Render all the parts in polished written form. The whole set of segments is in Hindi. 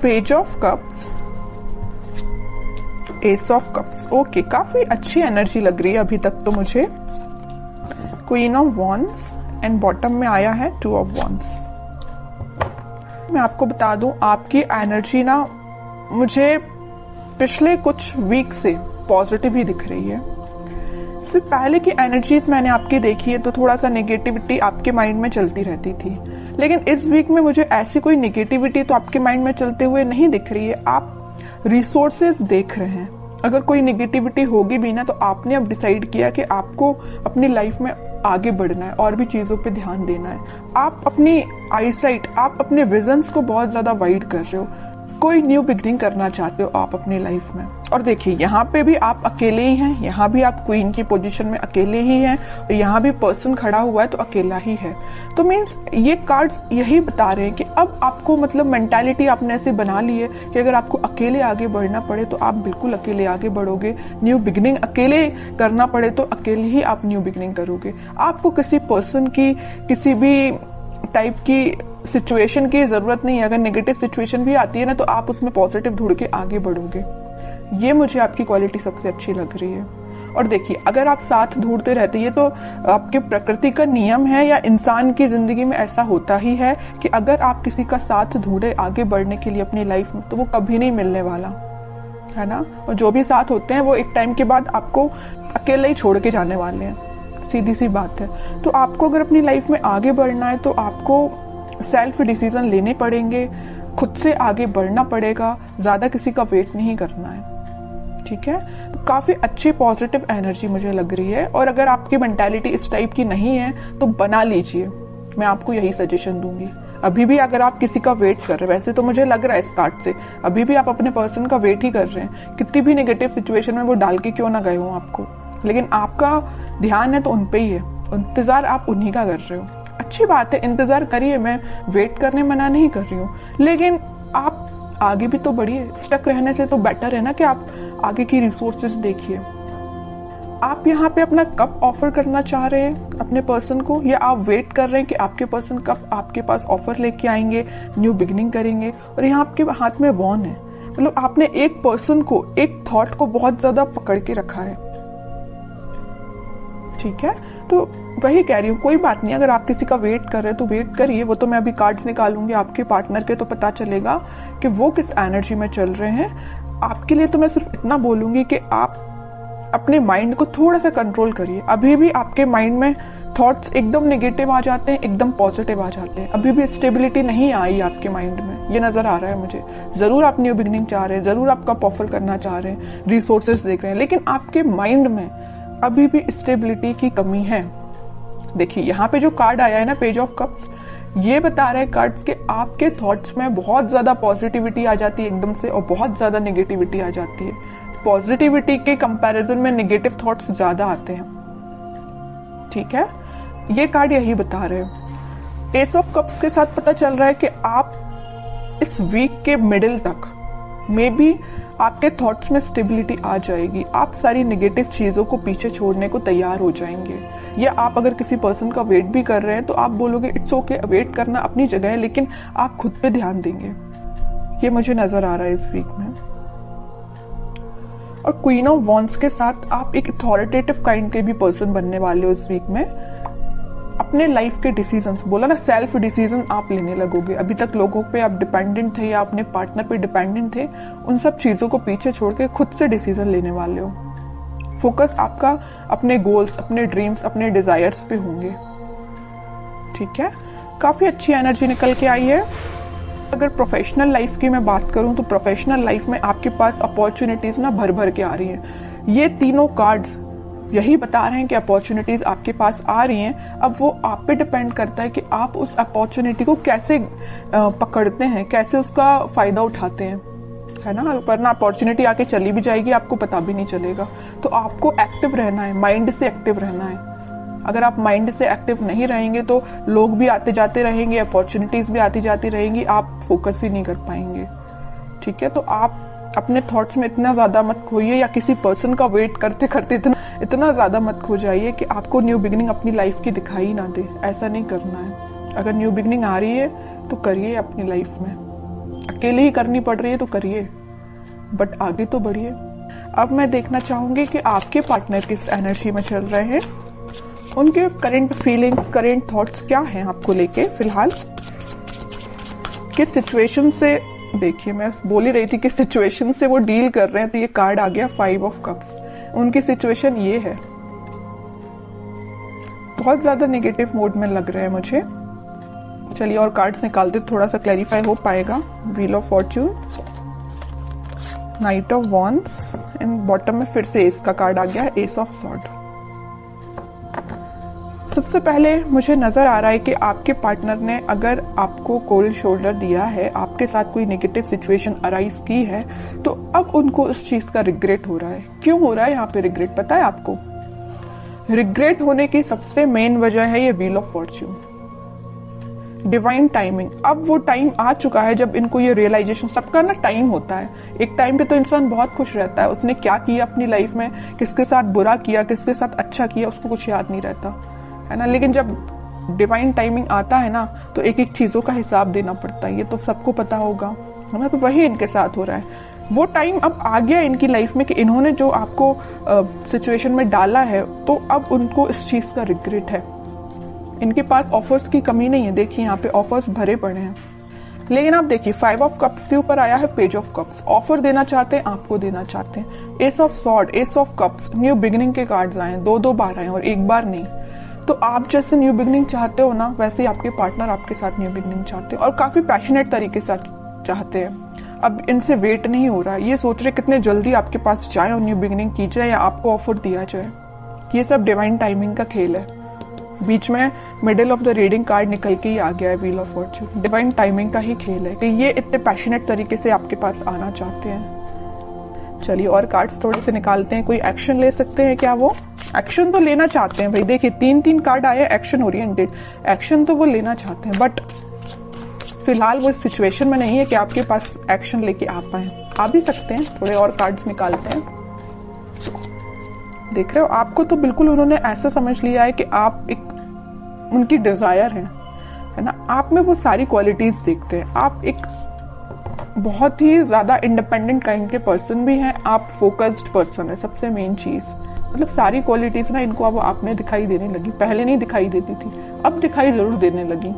Page of cups, S of cups. Okay, काफी अच्छी एनर्जी लग रही है अभी तक तो मुझे। Queen of wands and bottom में आया है टू ऑफ वॉन्ड्स। मैं आपको बता दूं, आपकी एनर्जी ना मुझे पिछले कुछ वीक से पॉजिटिव ही दिख रही है। इससे पहले की एनर्जीज मैंने आपकी देखी है तो थोड़ा सा नेगेटिविटी आपके माइंड में चलती रहती थी, लेकिन इस वीक में मुझे ऐसी कोई नेगेटिविटी तो आपके माइंड में चलते हुए नहीं दिख रही है। आप रिसोर्सेज देख रहे हैं। अगर कोई नेगेटिविटी होगी भी ना तो आपने अब डिसाइड किया कि आपको अपनी लाइफ में आगे बढ़ना है और भी चीजों पे ध्यान देना है। आप अपनी आईसाइट, आप अपने विजन्स को बहुत ज्यादा वाइड कर रहे हो। कोई न्यू बिगनिंग करना चाहते हो आप अपनी लाइफ में। और देखिए, यहाँ पे भी आप अकेले ही हैं, यहाँ भी आप क्वीन की पोजीशन में अकेले ही हैं, और यहाँ भी पर्सन खड़ा हुआ है तो अकेला ही है। तो मीन्स ये कार्ड्स यही बता रहे हैं कि अब आपको मतलब मेंटालिटी आपने ऐसे बना ली है कि अगर आपको अकेले आगे बढ़ना पड़े तो आप बिल्कुल अकेले आगे बढ़ोगे। न्यू बिगनिंग अकेले करना पड़े तो अकेले ही आप न्यू बिगनिंग करोगे। आपको किसी पर्सन की, किसी भी टाइप की सिचुएशन की जरूरत नहीं है। अगर नेगेटिव सिचुएशन भी आती है ना तो आप उसमें पॉजिटिव ढूंढ के आगे बढ़ोगे। ये मुझे आपकी क्वालिटी सबसे अच्छी लग रही है। और देखिए, अगर आप साथ ढूंढते रहते, ये तो आपके प्रकृति का नियम है या इंसान की जिंदगी में ऐसा होता ही है कि अगर आप किसी का साथ ढूंढे आगे बढ़ने के लिए अपनी लाइफ में तो वो कभी नहीं मिलने वाला, है ना। और जो भी साथ होते हैं वो एक टाइम के बाद आपको अकेले ही छोड़ के जाने वाले हैं, सीधी सी बात है। तो आपको अगर अपनी लाइफ में आगे बढ़ना है तो आपको सेल्फ डिसीजन लेने पड़ेंगे, खुद से आगे बढ़ना पड़ेगा, ज्यादा किसी का वेट नहीं करना है, ठीक है। तो काफी अच्छी पॉजिटिव एनर्जी मुझे लग रही है। और अगर आपकी मेंटालिटी इस टाइप की नहीं है तो बना लीजिए, मैं आपको यही सजेशन दूंगी। अभी भी अगर आप किसी का वेट कर रहे हैं, वैसे तो मुझे लग रहा है इस कार्ड से अभी भी आप अपने पर्सन का वेट ही कर रहे हैं, कितनी भी नेगेटिव सिचुएशन में वो डाल के क्यों ना गए हो आपको, लेकिन आपका ध्यान है तो उन पे ही है, इंतजार आप उन्हीं का कर रहे हो। अच्छी बात है, इंतजार करिए, मैं वेट करने मना नहीं कर रही हूँ, लेकिन आप आगे भी तो बढ़िए। स्टक रहने से तो बेटर है ना कि आप आगे की रिसोर्सेज देखिए। आप यहाँ पे अपना कब ऑफर करना चाह रहे हैं अपने पर्सन को, या आप वेट कर रहे हैं कि आपके पर्सन कब आपके पास ऑफर लेके आएंगे, न्यू बिगिनिंग करेंगे। और यहाँ आपके हाथ में वॉन है, मतलब आपने एक पर्सन को, एक थॉट को बहुत ज्यादा पकड़ के रखा है, ठीक है। तो वही कह रही हूँ, कोई बात नहीं, अगर आप किसी का वेट कर रहे हैं तो वेट करिए। वो तो मैं अभी कार्ड्स निकालूंगी आपके पार्टनर के, तो पता चलेगा कि वो किस एनर्जी में चल रहे हैं। आपके लिए तो मैं सिर्फ इतना बोलूंगी कि आप अपने माइंड को थोड़ा सा कंट्रोल करिए। अभी भी आपके माइंड में थॉट्स एकदम नेगेटिव आ जाते हैं, एकदम पॉजिटिव आ जाते हैं। अभी भी स्टेबिलिटी नहीं आई आपके माइंड में, ये नजर आ रहा है मुझे। जरूर आप न्यू बिगिनिंग चाह रहे हैं, जरूर आप कप ऑफर करना चाह रहे हैं, रिसोर्सेज देख रहे हैं, लेकिन आपके माइंड में अभी भी स्टेबिलिटी की कमी है। देखिए, यहाँ पे जो कार्ड आया है ना, पेज ऑफ कप्स, ये बता रहे हैं कार्ड्स के आपके थॉट्स में बहुत ज्यादा पॉजिटिविटी आ जाती है एकदम से, और बहुत ज्यादा नेगेटिविटी आ जाती है। पॉजिटिविटी के कंपैरिजन में नेगेटिव थॉट्स ज्यादा आते हैं, ठीक है। ये कार्ड यही बता रहे हैं। एस ऑफ कप्स के साथ पता चल रहा है कि आप इस वीक के मिडिल तक मे बी आपके थॉट्स में स्टेबिलिटी आ जाएगी। आप सारी नेगेटिव चीजों को पीछे छोड़ने को तैयार हो जाएंगे। या आप अगर किसी पर्सन का वेट भी कर रहे हैं तो आप बोलोगे इट्स ओके, वेट करना अपनी जगह है, लेकिन आप खुद पे ध्यान देंगे। ये मुझे नजर आ रहा है इस वीक में। और क्वीन ऑफ वॉन्ड्स के साथ आप एक अथॉरिटेटिव काइंड के भी पर्सन बनने वाले हो इस वीक में। अपने लाइफ के डिसीजंस, बोला ना, सेल्फ डिसीजन आप लेने लगोगे। अभी तक लोगों पे आप डिपेंडेंट थे या अपने पार्टनर पे डिपेंडेंट थे, उन सब चीजों को पीछे छोड़ के खुद से डिसीजन लेने वाले हो। फोकस आपका अपने गोल्स, अपने ड्रीम्स, अपने डिजायर्स पे होंगे, ठीक है। काफी अच्छी एनर्जी निकल के आई है। अगर प्रोफेशनल लाइफ की मैं बात करूं तो प्रोफेशनल लाइफ में आपके पास अपॉर्चुनिटीज ना भर भर के आ रही हैं। ये तीनों कार्ड्स यही बता रहे हैं कि अपॉर्चुनिटीज आपके पास आ रही हैं। अब वो आप पे डिपेंड करता है कि आप उस अपॉर्चुनिटी को कैसे पकड़ते हैं, कैसे उसका फायदा उठाते हैं, है ना। वरना अपॉर्चुनिटी आके चली भी जाएगी, आपको पता भी नहीं चलेगा। तो आपको एक्टिव रहना है, माइंड से एक्टिव रहना है। अगर आप माइंड से एक्टिव नहीं रहेंगे तो लोग भी आते जाते रहेंगे, अपॉर्चुनिटीज भी आती जाती रहेंगी, आप फोकस ही नहीं कर पाएंगे, ठीक है। तो आप अपने थॉट्स में इतना ज्यादा मत खोइए, या किसी पर्सन का वेट करते करते इतना ज्यादा मत खो जाइए कि आपको न्यू बिगिनिंग अपनी लाइफ की दिखाई ना दे। ऐसा नहीं करना है। अगर न्यू बिगिनिंग आ रही है तो करिए अपनी लाइफ में, अकेले ही करनी पड़ रही है तो करिए, बट आगे तो बढ़िए। अब मैं देखना चाहूंगी कि आपके पार्टनर किस एनर्जी में चल रहे हैं, उनके करंट फीलिंग्स, करंट थॉट्स क्या हैं आपको लेके फिलहाल, किस सिचुएशन से, देखिए मैं बोल ही रही थी किस सिचुएशन से वो डील कर रहे हैं, तो ये कार्ड आ गया 5 ऑफ कप्स। उनकी सिचुएशन ये है, बहुत ज्यादा नेगेटिव मोड में लग रहे हैं मुझे। चलिए और कार्ड्स निकालते, थोड़ा सा क्लैरिफाई हो पाएगा। Wheel of Fortune, night of wands and bottom में फिर से एस का कार्ड आ गया है, एस ऑफ सॉर्ड। सबसे पहले मुझे नजर आ रहा है कि आपके पार्टनर ने अगर आपको कोल्ड शोल्डर दिया है, आपके साथ कोई नेगेटिव सिचुएशन अराइज की है, तो अब उनको उस चीज का रिग्रेट हो रहा है। क्यों हो रहा है यहाँ पे रिग्रेट, पता है आपको? रिग्रेट होने की सबसे मेन वजह है ये wheel of Fortune, divine timing. अब वो टाइम आ चुका है जब इनको ये रियलाइजेशन, सबका ना टाइम होता है, एक टाइम पे तो इंसान बहुत खुश रहता है, उसने क्या किया अपनी लाइफ में, किसके साथ बुरा किया, किसके साथ अच्छा किया, उसको कुछ याद नहीं रहता है ना। लेकिन जब डिवाइन टाइमिंग आता है ना, तो एक एक चीजों का हिसाब देना पड़ता है, ये तो सबको पता होगा है ना। तो वही इनके साथ हो रहा है। वो टाइम अब आ गया इनकी लाइफ में कि इन्होंने जो आपको सिचुएशन में डाला है, तो अब उनको इस चीज का रिग्रेट है। इनके पास ऑफर्स की कमी नहीं है, देखिए यहाँ पे ऑफर्स भरे पड़े हैं। लेकिन आप देखिए 5 ऑफ कप्स के ऊपर आया है पेज ऑफ कप्स, ऑफर देना चाहते हैं, आपको देना चाहते हैं। S of sword, S of cups, new beginning के कार्ड्स आए, 2 बार आए और एक बार नहीं। तो आप जैसे न्यू बिगिनिंग चाहते हो ना, वैसे ही आपके पार्टनर आपके साथ न्यू बिगिनिंग चाहते हैं और काफी पैशनेट तरीके से चाहते हैं। अब इनसे वेट नहीं हो रहा है, ये सोच रहे कितने जल्दी आपके पास जाए और न्यू बिगिनिंग की जाए या आपको ऑफर दिया जाए। ये सब डिवाइन टाइमिंग का खेल है। बीच में middle of the reading card निकल के ही आ गया है wheel of Fortune. Divine timing का ही खेल है कि ये इतने पैशनेट तरीके से आपके पास आना चाहते हैं। चलिए और कार्ड्स थोड़े से निकालते हैं, कोई एक्शन ले सकते हैं क्या? वो एक्शन तो लेना चाहते हैं भाई, देखिए 3 कार्ड आए, एक्शन ओरिएंटेड, एक्शन तो वो लेना चाहते हैं, बट फिलहाल वो सिचुएशन में नहीं है कि आपके पास एक्शन लेके आ पाए। आ भी सकते हैं, थोड़े और कार्ड्स निकालते हैं। देख रहे हो, आपको तो बिल्कुल उन्होंने ऐसा समझ लिया है कि आप एक उनकी डिजायर है ना। आप में वो सारी क्वालिटीज देखते हैं। आप एक बहुत ही ज्यादा इंडिपेंडेंट काइंड के पर्सन भी हैं, आप फोकस्ड पर्सन है, सबसे मेन चीज। मतलब सारी क्वालिटीज ना इनको अब आप में दिखाई देने लगी, पहले नहीं दिखाई देती थी, अब दिखाई जरूर देने लगी।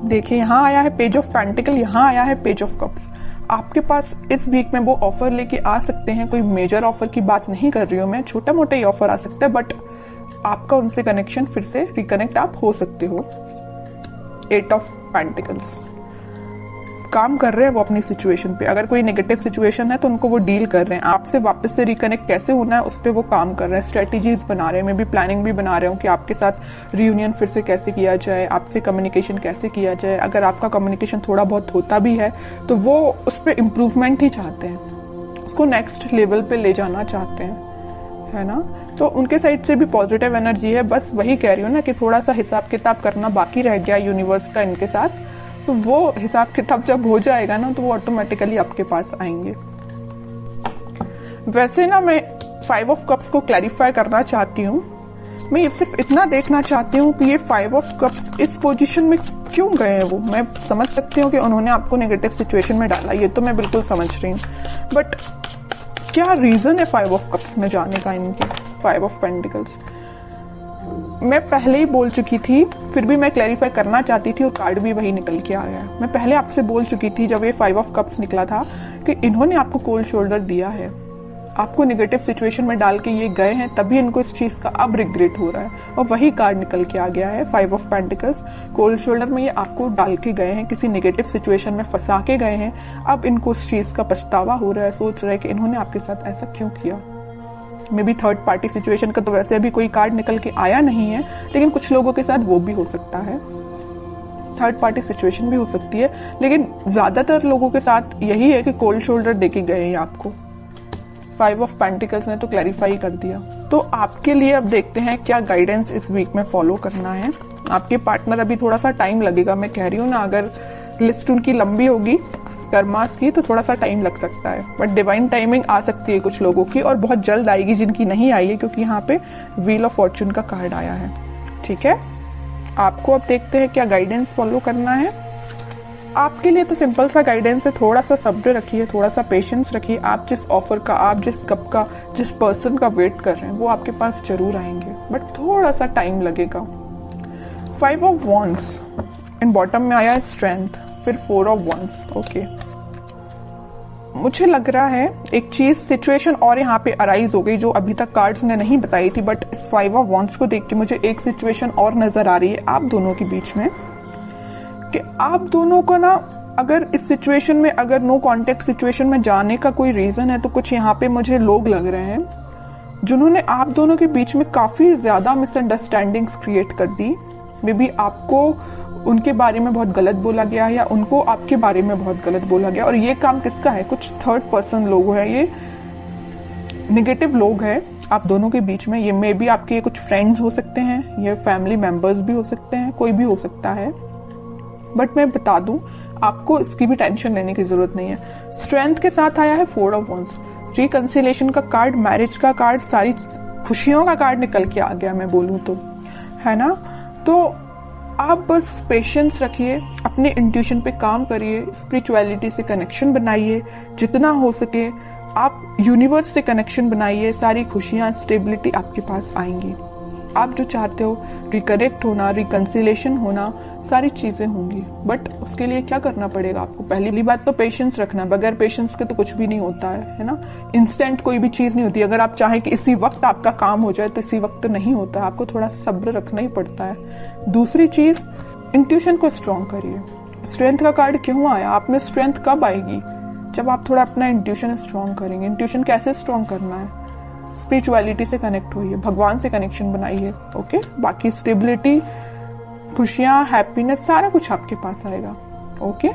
देखिए यहाँ आया है पेज ऑफ पेंटिकल, यहाँ आया है पेज ऑफ कप्स। आपके पास इस वीक में वो ऑफर लेके आ सकते हैं। कोई मेजर ऑफर की बात नहीं कर रही हूँ मैं, छोटा मोटा ही ऑफर आ सकता है, बट आपका उनसे कनेक्शन फिर से रिकनेक्ट आप हो सकते हो। 8 ऑफ पेंटिकल्स, काम कर रहे हैं वो अपनी सिचुएशन पे। अगर कोई नेगेटिव सिचुएशन है तो उनको वो डील कर रहे हैं। आपसे वापस से रिकनेक्ट कैसे होना है उस पर वो काम कर रहे हैं, स्ट्रेटेजीज बना रहे हैं। मैं भी प्लानिंग भी बना रहा हूँ कि आपके साथ रियूनियन फिर से कैसे किया जाए, आपसे कम्युनिकेशन कैसे किया जाए। अगर आपका कम्युनिकेशन थोड़ा बहुत होता भी है तो वो उस पर इम्प्रूवमेंट ही चाहते हैं, उसको नेक्स्ट लेवल पे ले जाना चाहते हैं, है ना। तो उनके साइड से भी पॉजिटिव एनर्जी है। बस वही कह रही हूँ ना कि थोड़ा सा हिसाब किताब करना बाकी रह गया यूनिवर्स का इनके साथ, तो वो हिसाब किताब जब हो जाएगा ना तो वो ऑटोमेटिकली आपके पास आएंगे। वैसे ना मैं 5 ऑफ कप्स को क्लैरिफाई करना चाहती हूँ। मैं ये सिर्फ इतना देखना चाहती हूँ कि ये 5 ऑफ कप्स इस पोजीशन में क्यों गए हैं। वो मैं समझ सकती हूँ कि उन्होंने आपको नेगेटिव सिचुएशन में डाला, ये तो मैं बिल्कुल समझ रही हूँ, बट क्या रीजन है 5 ऑफ कप्स में जाने का इनके? 5 ऑफ पेंटिकल्स मैं पहले ही बोल चुकी थी, फिर भी मैं क्लैरिफाई करना चाहती थी और कार्ड भी वही निकल के आ गया। मैं पहले आपसे बोल चुकी थी जब ये 5 ऑफ कप्स निकला था कि इन्होंने आपको कोल्ड शोल्डर दिया है, आपको नेगेटिव सिचुएशन में डाल के ये गए हैं, तभी इनको इस चीज का अब रिग्रेट हो रहा है। और वही कार्ड निकल के आ गया है 5 ऑफ पेंटिकल्स। कोल्ड शोल्डर में ये आपको डाल के गए हैं, किसी नेगेटिव सिचुएशन में फंसा के गए हैं, अब इनको उस चीज का पछतावा हो रहा है, सोच रहे हैं कि इन्होंने आपके साथ ऐसा क्यों किया। May be third party situation का तो वैसे अभी कोई कार्ड निकल के आया नहीं है, लेकिन कुछ लोगों के साथ वो भी हो सकता है, थर्ड पार्टी सिचुएशन भी हो सकती है, लेकिन ज्यादातर लोगों के साथ यही है कि कोल्ड शोल्डर देके गए हैं आपको। 5 ऑफ पेंटिकल्स ने तो क्लैरिफाई कर दिया। तो आपके लिए अब देखते हैं क्या गाइडेंस इस वीक में फॉलो करना है। आपके पार्टनर अभी थोड़ा सा टाइम लगेगा, मैं कह रही हूँ ना, अगर लिस्ट उनकी लंबी होगी कर्मास की तो थोड़ा सा टाइम लग सकता है, बट डिवाइन टाइमिंग आ सकती है कुछ लोगों की और बहुत जल्द आएगी जिनकी नहीं आई है, क्योंकि यहाँ पे व्हील ऑफ फॉर्च्यून का कार्ड आया है। ठीक है, आपको अब देखते हैं क्या गाइडेंस फॉलो करना है। आपके लिए तो सिंपल सा गाइडेंस है, थोड़ा सा सब्र रखिए, थोड़ा सा पेशेंस रखिए। आप जिस ऑफर का, आप जिस कप का, जिस पर्सन का वेट कर रहे हैं वो आपके पास जरूर आएंगे, बट थोड़ा सा टाइम लगेगा। 5 ऑफ वॉन्ड्स एंड बॉटम में आया है स्ट्रेंथ, फिर 4 ऑफ वॉन्ड्स। ओके, मुझे लग रहा है एक चीज, सिचुएशन और यहाँ पे अराइज हो गई जो अभी तक कार्ड्स ने नहीं बताई थी, बट इस 5 ऑफ वॉन्ड्स को देख के मुझे एक सिचुएशन और नजर आ रही है आप दोनों के बीच में, कि आप दोनों को ना, अगर इस सिचुएशन में, अगर नो कॉन्टेक्ट सिचुएशन में जाने का कोई रीजन है, तो कुछ यहाँ पे मुझे लोग लग रहे हैं जिन्होंने आप दोनों के बीच में काफी ज्यादा मिसअंडरस्टैंडिंग्स क्रिएट कर दी। मे बी आपको उनके बारे में बहुत गलत बोला गया है, या उनको आपके बारे में बहुत गलत बोला गया, और ये काम किसका है? कुछ थर्ड पर्सन लोग हैं, ये निगेटिव लोग हैं आप दोनों के बीच में। ये मे बी आपके कुछ फ्रेंड्स हो सकते हैं, ये फैमिली मेंबर्स भी हो सकते हैं, कोई भी हो सकता है, बट मैं बता दूं आपको इसकी भी टेंशन लेने की जरूरत नहीं है। स्ट्रेंथ के साथ आया है 4 ऑफ वॉन्ड्स, रिकंसिलिएशन का कार्ड, मैरिज का कार्ड, सारी खुशियों का कार्ड निकल के आ गया मैं बोलूं तो, है ना। तो आप बस पेशेंस रखिए, अपने इंट्यूशन पे काम करिए, स्पिरिचुअलिटी से कनेक्शन बनाइए जितना हो सके, आप यूनिवर्स से कनेक्शन बनाइए, सारी खुशियां, स्टेबिलिटी आपके पास आएंगी। आप जो चाहते हो, रिकनेक्ट होना, रिकंसिलेशन होना, सारी चीजें होंगी, बट उसके लिए क्या करना पड़ेगा आपको? पहली बात तो पेशेंस रखना, बगैर पेशेंस के तो कुछ भी नहीं होता है ना। इंस्टेंट कोई भी चीज नहीं होती, अगर आप चाहें कि इसी वक्त आपका काम हो जाए तो इसी वक्त नहीं होता, आपको थोड़ा सा सब्र रखना ही पड़ता है। दूसरी चीज, इंट्यूशन को स्ट्रॉन्ग करिए। स्ट्रेंथ का कार्ड क्यों आया? आप में स्ट्रेंथ कब आएगी? जब आप थोड़ा अपना इंट्यूशन स्ट्रॉन्ग करेंगे। इंट्यूशन कैसे स्ट्रॉन्ग करना है? स्पिरिचुअलिटी से कनेक्ट होइए, भगवान से कनेक्शन बनाइए। ओके, बाकी स्टेबिलिटी, खुशियां, हैप्पीनेस, सारा कुछ आपके पास आएगा। ओके।